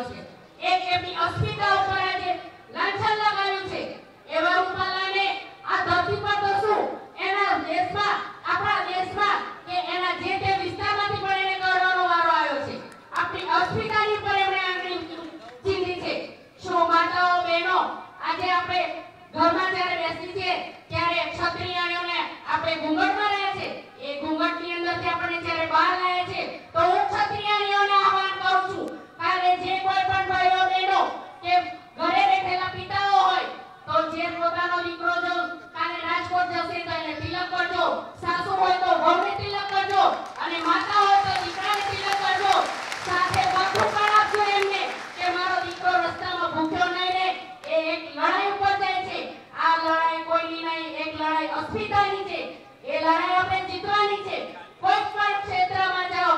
છે, એક એમની અસ્મિતા ઉપર આજે લાંછન લગાવ્યું છે, એવા રૂપાલાને આ ધરતી પર તો શું એના દેશમાં, આપણા દેશમાં કે એના જે તે વિસ્તારમાંથી પણ એને કરવાનો વારો આવ્યો છે. આપણી અસ્મિતાની પર એમણે આંગળી ચીંધી છે. શું માતાઓ બહેનો આજે આપણે ઘરમાં જ્યારે બેસી છે ત્યારે ક્ષત્રિયોને આપણે ઘૂંઘટમાં રહ્યા છે, એ ઘૂંઘટની અંદરથી આપણે જ્યારે બહાર લાવ્યા છે તો હું ક્ષત્રિયોને આહ્વાન કરું છું, કાલે જે કોઈ પણ ભાઈઓ બહેનો કે ઘરે બેઠેલા પિતાઓ હોય તો જે પોતાનો દીકરો જો કાલે રાજકોટ જશે તો એને તિલક કરજો, સાસુ હોય તો વહુને તિલક કરજો અને માતા હોય તો દીકરાને તિલક કરજો. સાથે બધું પણ આપજો એમને કે મારો દીકરો રસ્તામાં ભૂખ્યો નહીં રહે. એ એક લડાઈ ઉપર જાય છે. આ લડાઈ કોઈની નહીં, એક લડાઈ અસ્મિતાની છે. એ લડાઈ આપણે જીતવાની છે. કોઈ પણ ક્ષેત્રમાં જાઓ,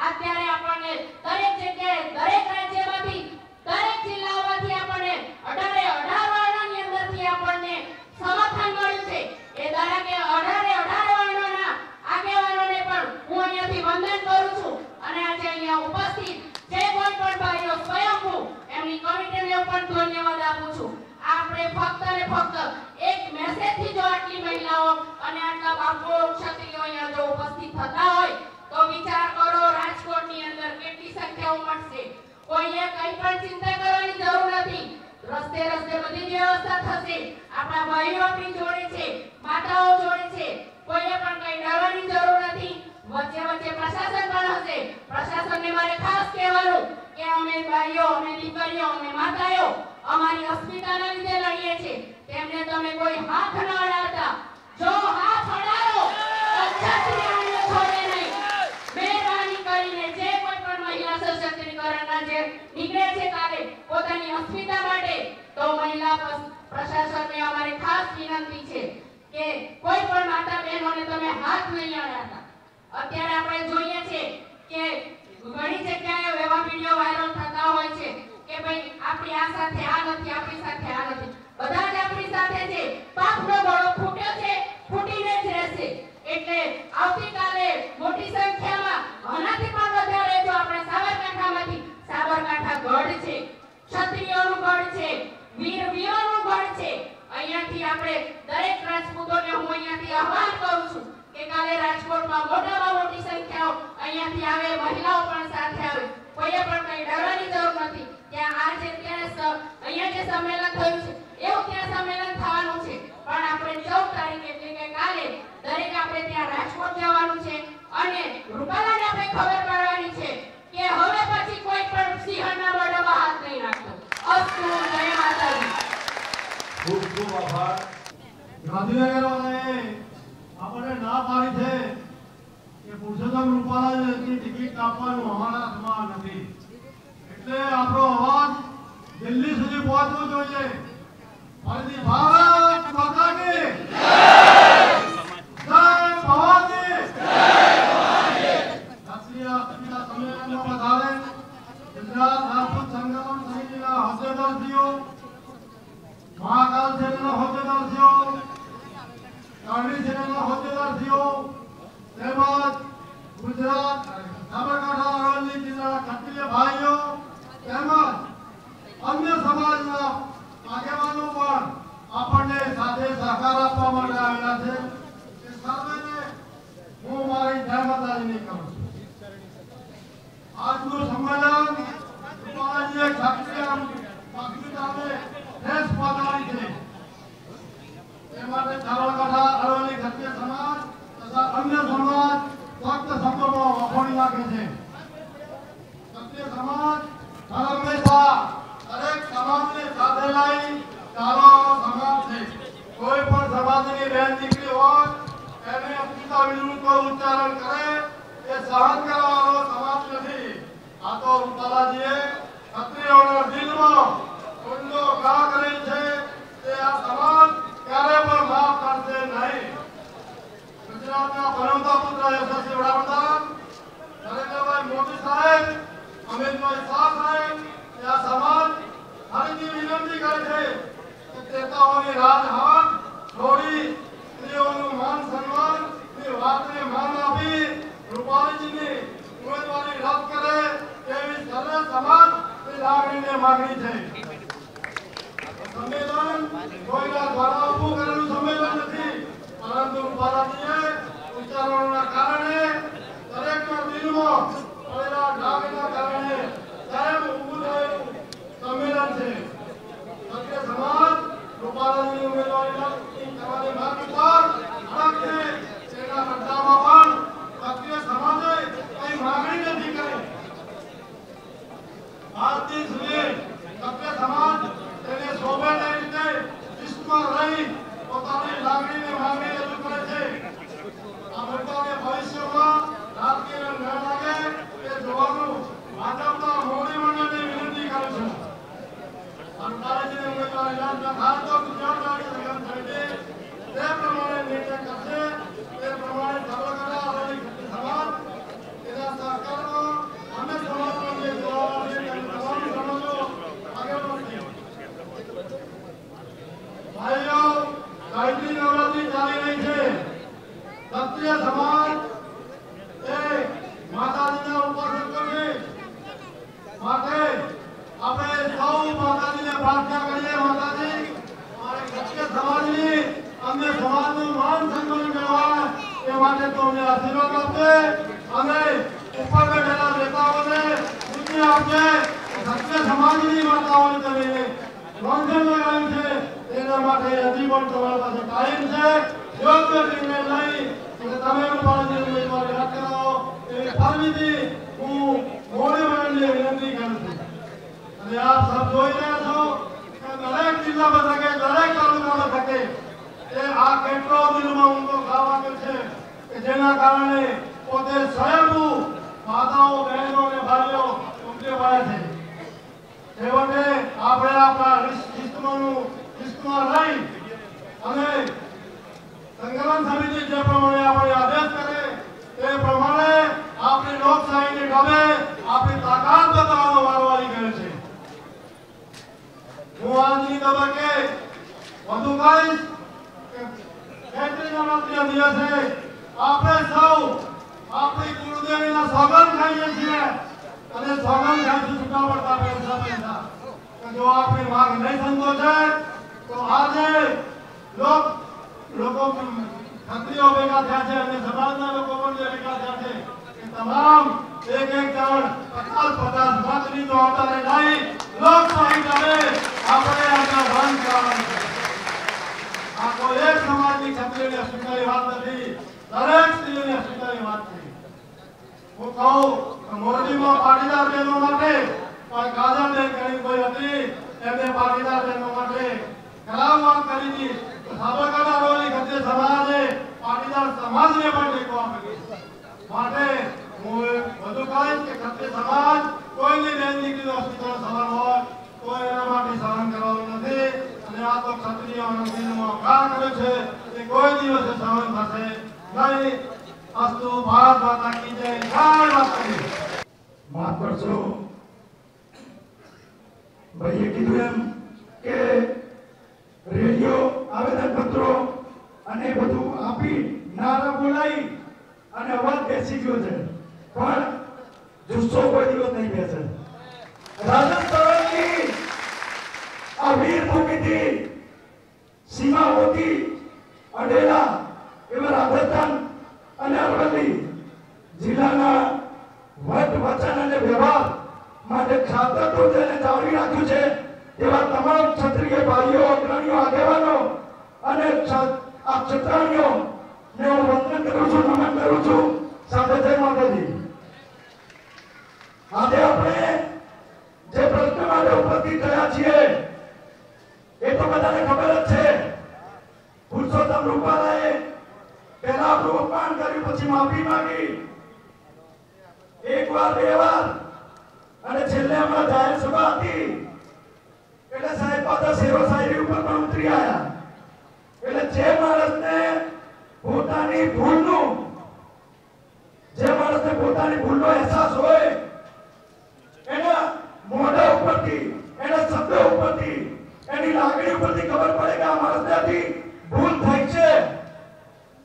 અત્યારે આપણને દરેક જગ્યાએ, દરેક રાજ્યમાંથી, દરેક જિલ્લાઓમાંથી આપણને 18 વર્ણની અંદરથી આપણને સમર્થન મળ્યું છે. એ દરેકે 18 વર્ણોના આગેવાનોને પણ હું અહીંયાથી વંદન કરું છું અને આજે અહીંયા ઉપસ્થિત જે કોઈ પણ ભાઈઓ સ્વયંભૂ એમની કમિટીને પણ ધન્યવાદ આપું છું. આપણે ફક્ત ને ફક્ત એક મેસેજથી જો આટલી મહિલાઓ અને આટલા બાપુઓ ક્ષત્રિયો અહીંયા જો ઉપસ્થિત થતા હોય તો વિચાર કરો રાજકોટની અંદર કેટલી સંખ્યા ઉમટશે. કોઈએ કંઈ પણ ચિંતા કરવાની જરૂર નથી. રસ્તે રસ્તે બધી વ્યવસ્થા થશે. આપણા ભાઈઓ આપણી જોડે છે, માતાઓ જોડે છે, કોઈએ પણ કંઈ ડરવાની જરૂર નથી. વચ્ચે વચ્ચે પ્રશાસન પણ હશે. પ્રશાસનને મારે ખાસ કહેવાનું કે અમે ભાઈઓ, અમે દીકરીઓ, અમે માતાઓ અમારી અસ્મિતાના લીધે લડીએ છીએ. તેમને તમે કોઈ હાથ ન અડાડતા. જો હાથ અડાડો તો ક્ષત્રિયોને છોડે નહીં. મહેરબાની કરીને જે કોઈ પણ મહિલા સશક્તિકરણના જે નીકળે છે કાલે પોતાની અસ્મિતા માટે, તો મહિલા પ્રશાસનને અમારી ખાસ વિનંતી છે કે કોઈ પણ માતા બહેનોને તમે હાથ નહીં અડાડતા. અત્યારે આપણે જોઈએ છે કે ઘણી જગ્યાએ એવા વિડિયો વાયરલ થતા હોય છે કે ભાઈ આપણી આ સાથે આ નથી, આપણી સાથે આ નથી. બધા જ આપણી સાથે છે. પાપનો ગળો ફૂટ્યો છે, ફૂટીને જ રહેશે. એટલે આવતીકાલે મોટી સંખ્યામાં, આનાથી પણ વધારે જો આપણે સાબરકાંઠામાંથી, સાબરકાંઠા ગઢ છે, ક્ષત્રિયોનું ગઢ છે, વીરોનું ગઢ છે. અહીંયાથી આપણે દરેક રાજપૂતોને હું અહીંયાથી આહ્વાન કરું છું કે કાલે રાજકોટમાં મોટામાં મોટી સંખ્યાઓ અહીંયાથી આવે, મહિલાઓ પણ સાથે આવે. કોઈએ પણ કંઈ ડરવાની જરૂર નથી. ત્યાં આજે અહીંયા જે સંમેલન થયું છે એવું ત્યાં સંમેલન થવાનું છે, પણ આપણે 14 તારીખ એટલે કે કાલે દરેક આપણે ત્યાં રાજકોટ જવાનું છે અને રૂપાલાને આપણે ખબર પાડવાની છે કે હવે પછી કોઈ પણ સિંહણના મોઢામાં હાથ નહીં નાખતો. અસ્તુ. જય માતાજી. ખૂબ ખૂબ આભાર. ગાંધીનગરવાળાએ આપણે ના પાડી છે કે પુરુષોત્તમ રૂપાલાની ટિકિટ કાપવાનું અમારા હાથમાં નથી. એટલે આપણો અવાજ દિલ્હી સુધી પહોંચવો જોઈએ. ફરીથી ભારત માતા કી જય, જય ભવાની, રાષ્ટ્રીય અસ્મિતા સંમેલનમાં પધારે ગુજરાત રાજપૂત સંગઠન સમિતિના હોદ્દેદારશ્રીઓ, મહાકાલ સેનાના હોદ્દેદારશ્રીઓ, કરણી સેનાના હોદ્દેદારશ્રીઓ તેમજ ગુજરાત સાબરકાંઠા અરવલ્લી જિલ્લાના ક્ષત્રિય ભાઈઓ તેમજ અન્ય સમાજના આગેવાનો પણ આપણને સાથે સહકાર આપવા માટે આવેલા છે. એ સર્વેને હું મારી જય માતાજીની કરું છું. આજનું સંમેલન રૂપાલાજીએ ક્ષત્રિય અસ્મિતાને ઠેસ પહોંચાડી છે. એ માટે સાબરકાંઠા અરવલ્લી ક્ષત્રિય સમાજ તથા અન્ય સમાજ ફક્ત શબ્દોમાં વખોડી નાખે છે. ક્ષત્રિય સમાજ હંમેશા દરેક સમાજને સાથે લઈ ચાલવાનો સમાજ છે. કોઈ પણ સમાજની બહેન દીકરી હોય એને અસ્મિતા વિરુદ્ધ કોઈ ઉચ્ચારણ કરે એ સહન કરવાનો સમાજ નથી. આ તો રૂપાલાજીએ ક્ષત્રિયોના દિલમાં ઊંડો ઘા કરી છે. તે આ સમાજ ક્યારે પણ માફ કરશે નહીં. ગુજરાતના બનવતા પુત્ર યશસ્વી વડાપ્રધાન નરેન્દ્રભાઈ મોદી સાહેબ, અમિતભાઈ શાહ સાહેબ આ સમાજ ફરીથી વિનંતી કરે છે કે નેતાઓની રાજહાટ છોડી સ્ત્રીઓનું માન સન્માનની વાતને માન આપી રૂપાલાજીની ઉમેદવારી રદ કરે તેવી સર્વે સમાજની લાગણીને માંગણી છે. સંમેલન કોઈના દ્વારા ઊભું કરેલું સંમેલન નથી, પરંતુ ભારતીય વિચારોના કારણે દરેકના દિલમાં પડેલા ડાઘના કારણે કાયમ ઊભું થયેલું સંમેલન છે. ક્ષત્રિય સમાજ રૂપાલાની ઉમેદવારી કરવાની માંગ પર અડગ છે. તેના બદલામાં પણ ક્ષત્રિય સમાજે કઈ માંગણી નથી કરી. આજથી સુધી ક્ષત્રિય સમાજ તેને શોભે તે રીતે શિસ્તમાં રહી પોતાની લાગણીને માંગણી રજૂ કરે છે. આ મુદ્દાને ભવિષ્યમાં રાજકીય ન લાગે તે જોવાનું ભાજપના મોવડી મંડળને વિનંતી કરું છું. અનુકારીજીને ઉમેદવારી ના થાય તો ગુજરાત રાજ્ય સંગઠન સમિતિ તે પ્રમાણે નિર્ણય કરશે. તે પ્રમાણે સાબરકાંઠા અરવલ્લી ક્ષત્રિય સમાજ તેના સહકારમાં અમે સમાજનો જે જવાબદાર છે તેની તમામ સમાજો આગળ વધશે. ભાઈઓ, ચૈત્રી નવરાત્રી ચાલી રહી છે. ક્ષત્રિય સમાજ એ માતાજીના ઉપાસકો છે. માટે આપણે સૌ માતાજીને પ્રાર્થના કરીએ, માતાજી અમારે ક્ષત્રિય સમાજની અમને સમાજનું માન સન્માન મેળવાય એ માટે તો અમને આશીર્વાદ આપશે અને ઉપર બેઠેલા નેતાઓને બુદ્ધિ આપશે. ક્ષત્રિય સમાજની માતાઓને તમે નોંધન લગાવ્યું છે તેના માટે હજી પણ તમારી પાસે ટાઈમ છે. યોગ્ય નિર્ણય લઈ અને તમે રૂપાલાની ઉમેદવારી રદ કરાવો એવી ફરજીથી હું મોવડી મંડળને વિનંતી કરું છું. અને આપ સૌ જોઈ રહ્યા છો કે દરેક જિલ્લા મથકે દરેક તાલુકા મથકે એ આ કેટલો દિલમાં ઊંઘો ખાવા છે કે જેના કારણે પોતે સ્વયંભૂ માતાઓ બહેનો અને ભાઈઓ ઉમટી પડ્યા છે. છેવટે આપણે આપણા શિસ્તમાં રહી અને સંકલન સમિતિ જે પ્રમાણે આપણે આદેશ કરે તે પ્રમાણે આપણી લોકશાહીની ઢબે આપણી તાકાત બતાવવાનો વારો આવી ગયો છે. હું આજની તબક્કે વધુ કહીશ કે ચૈત્રી નવરાત્રીના દિવસે આપણે સૌ આપણી કુળદેવીના સોગંદ ખાઈએ છીએ અને સોગંદ ખાઈશું છૂટા પડતા પૈસા કે જો આપણી માંગ નહીં સંતોષે તો આજે લોકો ક્ષત્રિયો ભેગા થયા છે અને સમાજના લોકો પણ ભેગા થયા છે કે તમામ એક જણ 50 મતની જવાબદારી લઈ લોકશાહી ઢબે આપણે આગળ બંધ કરવાનું છે. આ કોઈ એક સમાજની ક્ષત્રિયની અસ્વીકારી વાત નથી, દરેક સ્ત્રીની અસ્વીકારી વાત છે. હું કહું મોરબીમાં પાટીદાર બહેનો માટે પણ કાજલબેન કરી કોઈ હતી એમને પાટીદાર બહેનો માટે ખરાબ વાત કરી હતી. સાબરકાંઠા અરવલ્લી ક્ષત્રિય સમાજે પાટીદાર સમાજને પણ ટેકો આપ્યો. માટે હું વધુ કહીશ કે ક્ષત્રિય સમાજ કોઈની બેન દીકરીનો અસ્તિત્વનો સવાલ હોય તો એના માટે સહન કરવાનું નથી. અને આ તો ક્ષત્રિયોના દિલમાં ઘા કર્યો છે એ કોઈ દિવસે સહન થશે નહીં. અસ્તુ ભારત માતા કી જય. જય માતાજી. માફ કરશો, ભાઈએ કીધું એમ કે રેડિયો આવેદન પત્રો અને બધું આપી નારા બોલાઈ અને અવાજ બેસી ગયો છે, પણ જુસ્સો કોઈ દિવસ નહીં બેસે. રાજસ્થાનની આ વીર ભૂમિથી સીમાઓથી અડેલા એવા રાજસ્થાન અને અરવલ્લી જિલ્લાના વટ વચન અને વ્યવહાર માટે ખાતર જેને જાળવી રાખ્યું છે એવા તમામ ક્ષત્રિય ભાઈઓ, અગ્રણીઓ, આગેવાનો અને આ ક્ષત્રાણીઓ ને હું વંદન કરું છું, નમન કરું છું. સાથે જય માતાજી. આજે આપણે જે પ્રશ્ન માટે ઉપસ્થિત થયા છીએ એ તો બધાને ખબર જ છે. પુરુષોત્તમ રૂપાલાએ પહેલા આપણું અપમાન કર્યું, પછી માફી માંગી, એક વાર બે વાર અને છેલ્લે હમણાં જાહેર સભા હતી એટલે સાહેબ પાછા શેરો શાયરી ઉપર પણ ઉતરી આવ્યા. એટલે જે માણસને પોતાની ભૂલનો અહેસાસ હોય એના મોઢા ઉપરથી, એના શબ્દો ઉપરથી, એની લાગણી ઉપરથી ખબર પડે કે આ માણસથી ભૂલ થઈ છે,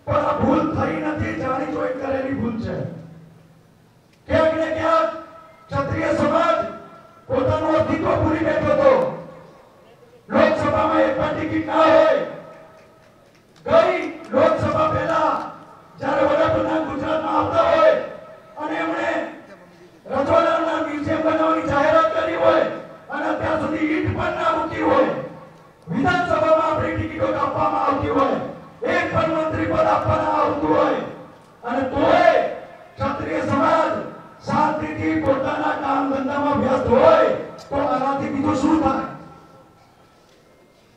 પણ આ ભૂલ થઈ નથી, જાણી જોઈ કરેલી ભૂલ છે. ક્યાંક ને ક્યાંક ક્ષત્રિય સમાજ પોતાનું અસ્તિત્વ ભૂલી બેઠો હતો. લોકસભામાં એક પણ ટિકિટ ના હોય. ગઈ લોકસભા પહેલા જ્યારે વડાપ્રધાન ગુજરાતમાં આવતા હોય અને એમણે રજવાડાના મ્યુઝિયમ બનાવવાની જાહેરાત કરી હોય અને અત્યાર સુધી ઈંટ પણ ના મૂકી હોય, વિધાનસભામાં આપણી ટિકિટો કાપવામાં આવતી હોય, એક પણ મંત્રી પદ આપવામાં આવતું હોય અને તોય ક્ષત્રિય સમાજ શાંતિથી પોતાના કામ ધંધામાં વ્યસ્ત હોય તો આનાથી બીજું શું થાય?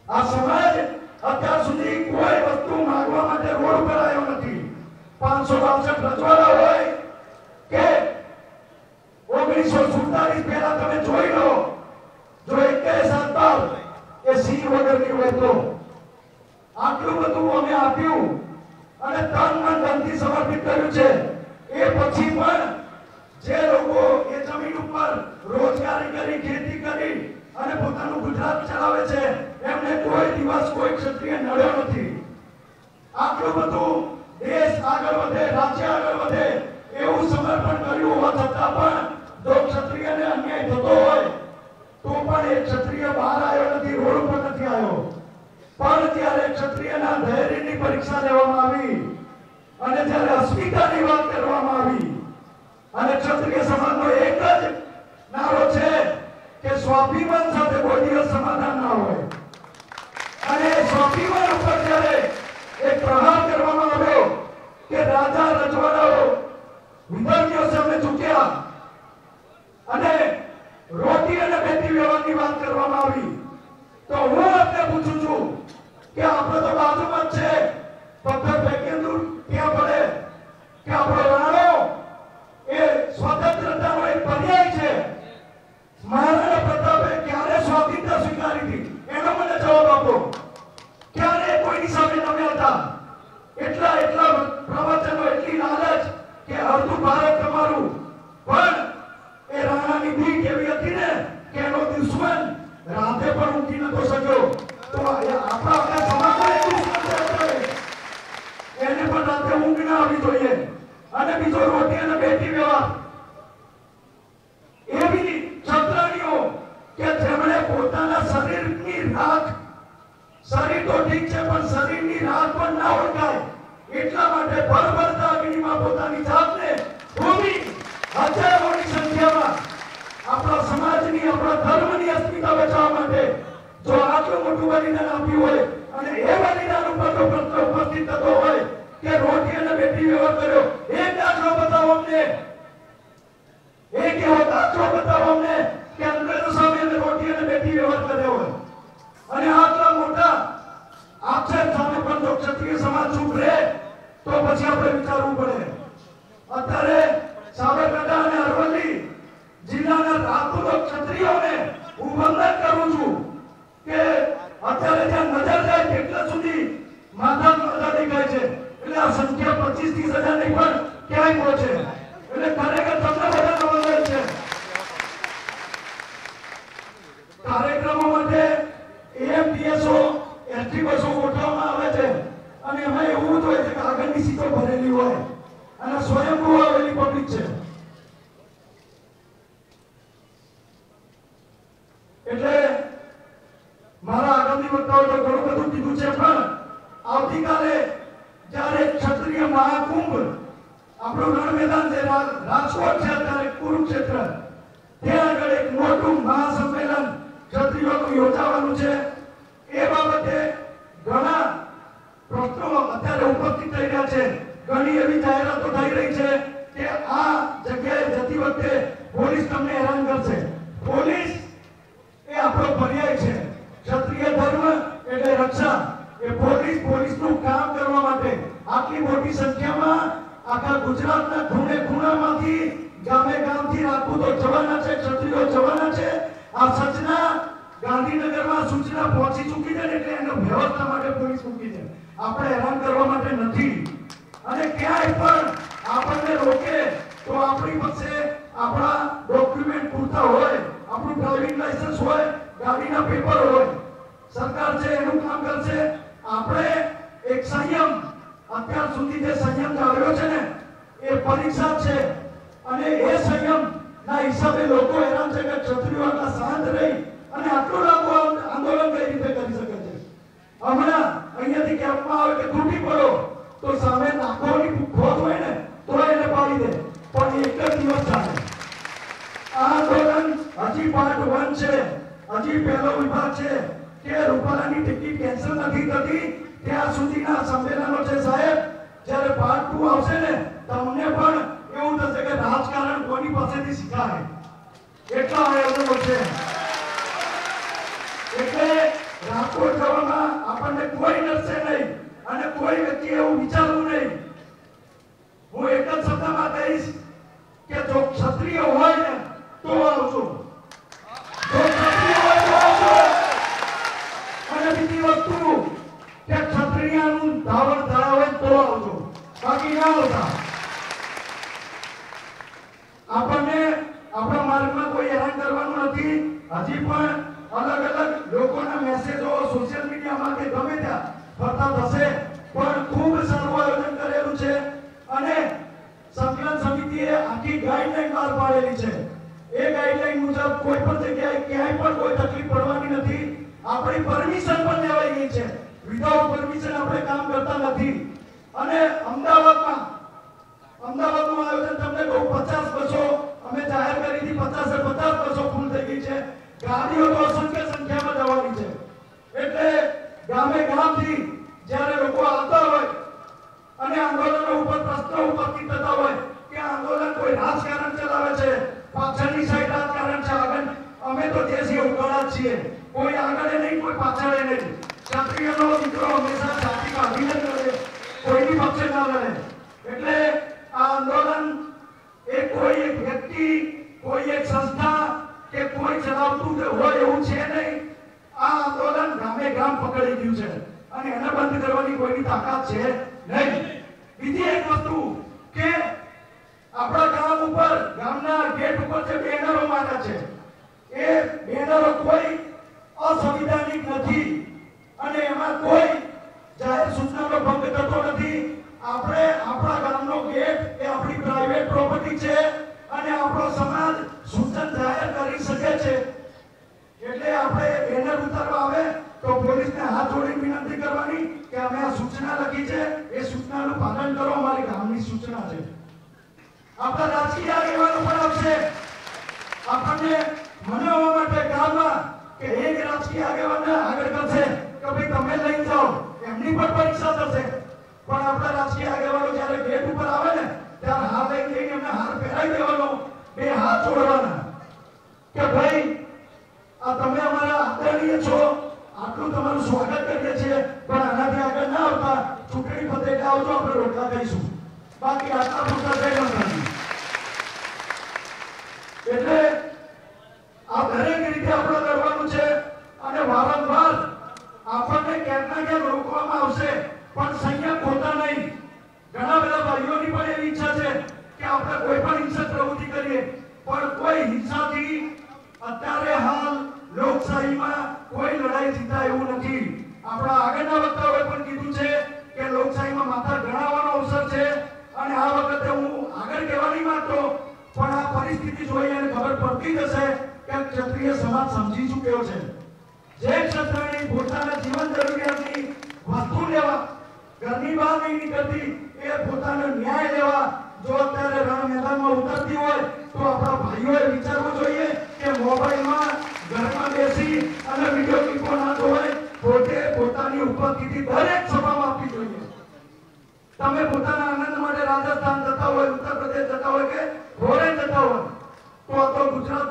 આ સમાજ અત્યાર સુધી કોઈ વસ્તુ માંગવા માટે રોડ ઉપર આવ્યો નથી. 562 રજવાડા હોય કે 1947 પહેલા તમે જોઈ લો, જો 21 સાતબાર એ સિંહ વગરની હોય તો આટલું બધું અમે આપ્યું અને તન મન ધનથી સમર્પિત કર્યું છે. એ પછી પણ જે લોકો એ જમીન ઉપર રોજગારી કરી, ખેતી કરી અને પોતાનું ગુજરાત ચલાવે છે એમને કોઈ દિવસ કોઈ ક્ષત્રિય નડ્યો નથી. આટલું બધું દેશ આગળ વધે, રાજ્ય આગળ વધે એવું સમર્પણ કર્યું હોવા છતાં પણ જો ક્ષત્રિયને અન્યાય થતો હોય તો પણ એ ક્ષત્રિય બહાર આવ્યો નથી, રોડ ઉપર નથી આવ્યો. પણ જ્યારે ક્ષત્રિયના ધૈર્યની પરીક્ષા લેવામાં આવી અને જ્યારે અસ્મિતાની વાત કરવામાં આવી અને ક્ષત્રિય સમાજનો એક જ નારો છે કે સ્વાભિમાન સાથે કોઈ દિવસ સમાધાન ના હોય. અને સ્વાભિમાન ઉપર જ્યારે એક પ્રહાર કરવામાં આવ્યો કે રાજા રજવાડાઓ વિધર્મીઓ સામે ઝૂક્યા અને રોટી અને બેટી વ્યવહારની વાત કરવામાં આવી તો હું આપને પૂછું છું કે આપણે તો બાજુમાં જ છે, પથ્થર ફેંકીને દૂર ક્યાં પડે કે આપણો રાણો એ સ્વતંત્રતાનો એક પર્યાય છે. મહારાણા પ્રતાપે ક્યારે સ્વાધીનતા સ્વીકારી હતી એનો મને જવાબ આપો. ક્યારે કોઈની સામે નમ્યા હતા? એટલા પ્રવચનો, એટલી લાલચ કે અડધું ભારત તમારું. પણ એ રાણાની બીક એવી હતી ને કે એનો દુશ્મન રાતે પણ ઊંઘી નતો શક્યો. તો આપણા સમાજમાં એક દુશ્મન છે, એને પણ રાતે ઊંઘ ના આવી જોઈએ. અને બીજો રોટી અને બેટી વ્યવહાર. એવી ક્ષત્રિયો કે જેમણે પોતાના શરીરની રાખ, શરીર તો ઠીક છે પણ શરીરની રાખ પણ ના ઓળખાય એટલા માટે ભરભરતા અગ્નિમાં પોતાની જાતને ભૂમિ હજારોની સંખ્યામાં આપણા સમાજની, આપણા ધર્મની અસ્મિતા બચાવવા માટે જો આટલું મોટું બલિદાન આપ્યું હોય અને એ બલિદાન ઉપર જો પ્રશ્ન ઉપસ્થિત થતો હોય કે રોટી અને બેટી વ્યવહાર કર્યો, એક દાખલો બતાવો અમને. એક એવો દાખલો બતાવો અમને કે અંગ્રેજો સામે અમે રોટી અને બેટી વ્યવહાર કર્યો હોય. અને આટલા મોટા આક્ષેપ સામે પણ જો ક્ષત્રિય સમાજ ચૂપ રહે તો પછી આપણે વિચારવું પડે. અત્યારે સાબરકાંઠા અને અરવલ્લી જિલ્લાના રાજપૂત ક્ષત્રિયોને હું વંદન કરું છું કે અત્યારે જ્યાં નજર જાય તેટલા સુધી માથા નજર દેખાય છે. એટલે આ સંખ્યા 25-30 હજાર નહીં પણ ક્યાંય પહોંચે. એટલે ખરેખર તમને બધાનો વંદન છે. કાર્યક્રમો માટે એએમટીએસઓ, એસટી બસો ગોઠવવામાં આવે છે અને એમાં એવું જ હોય છે કે આગળની સીટો ભરેલી હોય અને સ્વયંભૂ આવેલી પબ્લિક છે. એટલે મારા આગામી વક્તાઓએ તો ઘણું બધું કીધું છે પણ આવતીકાલે જ્યારે ક્ષત્રિય મહાકુંભ આપણું રણ મેદાન છે, રાજકોટ છે, અત્યારે કુરુક્ષેત્ર, ત્યાં આગળ એક મોટું મહાસંમેલન ક્ષત્રિયોનું યોજાવાનું છે. એ બાબતે ઘણા પ્રશ્નો અત્યારે ઉપસ્થિત થઈ રહ્યા છે. ઘણી એવી જાહેરાતો થઈ રહી છે કે આ જગ્યાએ જતી વખતે પોલીસ તમને હેરાન કરશે. પોલીસ એ આપણો પર્યાય છે. ક્ષત્રિય ધર્મ એટલે રક્ષા. એ પોલીસનું કામ કરવા માટે આટલી મોટી સંખ્યામાં આખા ગુજરાતના ખૂણે ખૂણામાંથી, ગામે ગામથી રાજપૂતો જવાના છે, ક્ષત્રિયો જવાના છે. આ સચના ગાંધીનગરમાં સૂચના પહોંચી ચૂકી છે એટલે એનો વ્યવસ્થા માટે પોલીસ મૂકી છે. આપણે હેરાન કરવા માટે નથી. અને ક્યાંય પણ આપણને રોકે તો આપણી પાસે આપણા ડોક્યુમેન્ટ પૂરતા હોય, આપણું ડ્રાઇવિંગ લાયસન્સ હોય, ગાડીના પેપર હોય, સરકાર છે એનું કામ કરશે. આપણે એક સંયમ, અત્યાર સુધી જે સંયમ જાળવ્યો છે ને એ પરીક્ષા છે અને એ સંયમ ના હિસાબે લોકો હેરાન છે કે ક્ષત્રિયો આટલા શાંત રહી અને આટલું લાંબુ આંદોલન કઈ રીતે કરી શકે છે. હમણાં અહીંયાથી કહેવામાં આવે કે તૂટી પડો તો સામે લાખોની ખોટ હોય ને તો એને પાડી દે, પણ એક જ દિવસ ચાલે. આ આંદોલન હજી પાર્ટ 1 છે, હજી પહેલો વિભાગ છે કે રૂપાલાની ટિકિટ કેન્સલ નથી થતી ત્યાં સુધીના સંમેલનો છે સાહેબ. જ્યારે પાર્ટ 2 આવશે ને તમને પણ એવું થશે કે રાજકારણ કોની પાસેથી શીખાય, એટલા આયોજનો છે. એટલે રાજકોટ જવામાં આપણને કોઈ ડરશે નહીં અને કોઈ વ્યક્તિ એવું વિચારવું નહીં. હું એક જ શબ્દમાં કહીશ કે જો ક્ષત્રિય હોય ને તો આવજો, જો ક્ષત્રિય હોય તો આવજો. અને બીજી વસ્તુ કે ક્ષત્રિયનું ધાવણ થયા હોય તો આવજો, બાકી ના આવતા. આપણને આપણા માર્ગમાં કોઈ હેરાન કરવાનું નથી. હજી પણ અલગ અલગ લોકોના મેસેજો સોશિયલ મીડિયામાં કે ગમે ત્યાં ફરતા થશે, પણ ખૂબ સારું આયોજન કરેલું છે અને સંકલન સમિતિએ આખી ગાઈડલાઈન બહાર પાડેલી છે. એ ગાઈડલાઈન મુજબ કોઈ પણ જગ્યાએ ક્યાંય પણ કોઈ તકલીફ પડવાની નથી. આપણી પરમિશન પણ લેવાઈ ગઈ છે. વિધાઉટ પરમિશન આપણે કામ કરતા નથી. અને અમદાવાદનું આયોજન તમને કહું 50 બસો અમે જાહેર કરી હતી, 50 બસો ફૂલ થઈ ગઈ છે. ગાડીઓ તો અસંખ્ય સંખ્યામાં જવાની છે. એટલે ગામે ગામથી જ્યારે લોકો આવતા હોય અને આંદોલનો ઉપર પ્રશ્નો ઉપસ્થિત થતા હોય કે આંદોલન કોઈ રાજકારણ ચલાવે છે, પાછળની સાઈડ રાજકારણ છે, આગળ અમે તો જે છીએ ઉગાડા છીએ, કોઈ આગળ નહીં કોઈ પાછળ નહીં. ક્ષત્રિયનો દીકરો હંમેશા જાતિમાં અભિનંદન કરે, કોઈની પક્ષે ના લડે. એટલે આ આંદોલન એ કોઈ એક વ્યક્તિ, કોઈ એક સંસ્થા કે કોઈ ચલાવતું હોય એવું છે નહીં. આ આંદોલન ગામે ગામ પકડી ગયું છે અને એને બંધ કરવાની કોઈની તાકાત છે નહીં. બીજી એક વસ્તુ કે આપણા ગામ ઉપર, ગામના ગેટ ઉપર જે બેનરો માર્યા છે એ બેનરો કોઈ અસંવિધાનિક નથી અને એમાં કોઈ જાહેર સૂચનાનો ભંગ થતો નથી. આપણે આપણા ગામનો ગેટ એ આપણી પ્રાઇવેટ પ્રોપર્ટી છે અને આપણો સમાજ સૂચન જાહેર કરી શકે છે. એટલે આપણે બેનર ઉતારવા આવે તો પોલીસને હાથ જોડીને વિનંતી કરવાની કે અમે આ સૂચના લખી છે, એ સૂચનાનું પાલન કરો, અમારી ગામની સૂચના છે. આપણા રાજકીય આગેવાનો પણ આવશે આપણને મનાવવા માટે ગામમાં કે એક રાજકીય આગેવાનને આગળ કરશે કે ભાઈ તમે લઈ જાઓ, એમની પણ પરીક્ષા થશે. પણ આપણા રાજકીય આગેવાનો જ્યારે ગેટ ઉપર આવે ને ત્યારે હાથ લઈને એમને હાથ પહેરાવી દેવાનો, બે હાથ જોડવાના કે ભાઈ આ તમે અમારા આદરણીય છો, આટલું તમારું સ્વાગત કરીએ છીએ, પણ આનાથી આગળ ના આવતા ચૂંટણી પતે આવજો, આપણે રોટલા કહીશું, બાકી આટલા પૂરતા થઈ નથી. એટલે આ દરેક રીતે આપણે લડવાનું છે અને વારંવાર આપણને ક્યાંક ના ક્યાંક રોકવામાં આવશે, પણ સંયમ ખોતા નહીં. ઘણા બધા ભાઈઓની પણ એવી ઈચ્છા છે કે આપણે કોઈ પણ હિંસક પ્રવૃત્તિ કરીએ, પણ કોઈ હિંસાથી અત્યારે હાલ લોકશાહીમાં કોઈ લડાઈ જીતા એવું નથી. આપણા આગળના વક્તાઓએ પણ કીધું છે કે લોકશાહીમાં માથા ગણાવવાનો અવસર છે અને આ વખતે હું આગળ કહેવા નહીં માંગતો, પણ આ પરિસ્થિતિ જોઈ અને ખબર પડતી જશે કે ક્ષત્રિય સમાજ સમજી ચૂક્યો છે. જે ક્ષત્રિયની પોતાના જીવન જરૂરિયાતની વસ્તુ લેવા ઘરની બહાર નહીં નીકળતી, એ પોતાનો ન્યાય લેવા જો અત્યારે રણ મેદાનમાં ઉતરતી હોય તો આપણા ભાઈઓએ વિચારવું જોઈએ કે મોબાઈલમાં ઘરમાં બેસી અને વિડીયો ક્લિપો ના જોવાય, પોતે પોતાની ઉપસ્થિતિ દરેક સભામાં આપવી જોઈએ. તમે પોતાના આનંદ માટે રાજસ્થાન જતા હોય, ઉત્તર પ્રદેશ જતા હોય કે ફોરેન જતા હોય તો આ તો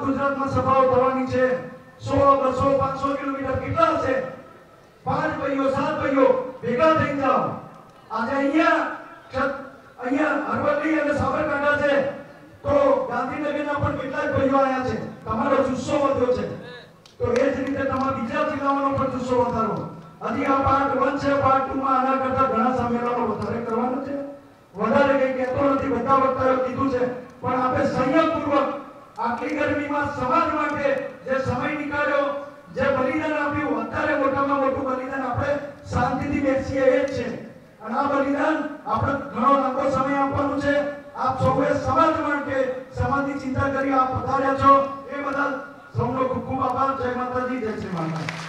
ગુજરાતમાં સભાઓ થવાની છે. 100, 200, 500 કિલોમીટર કેટલા હશે? 5 ભાઈઓ 7 ભાઈઓ ભેગા થઈ જાઓ. આજે અહીંયા અરવલ્લી અને સાબરકાંઠા છે તો ગાંધીનગરના પણ કેટલાક ભાઈઓ આવ્યા છે. તમારો જુસ્સો વધ્યો છે તો એ જ રીતે તમારા બીજા જિલ્લાઓનો પણ જુસ્સો વધારો. હજી આ પાર્ટ 1 છે, પાર્ટ 2 માં આના કરતા ઘણા સંમેલનો વધારે કરવાનું છે. વધારે કઈ કહેતો નથી, બધા વક્તાઓએ કીધું છે, પણ આપણે સંયમપૂર્વક આટલી ગરમીમાં સમાજ માટે જે સમય નીકાળ્યો, જે બલિદાન આપ્યું, અત્યારે મોટામાં મોટું બલિદાન આપણે શાંતિથી બેસીએ એ જ છે. અને આ બલિદાન આપણે ઘણો લાંબો સમય આપવાનું છે. આપ સૌએ સમાજ માટે સમાજની ચિંતા કરી આપ પધાર્યા છો એ બદલ સૌનો ખૂબ ખૂબ આભાર. જય માતાજી, જય શ્રી માતા.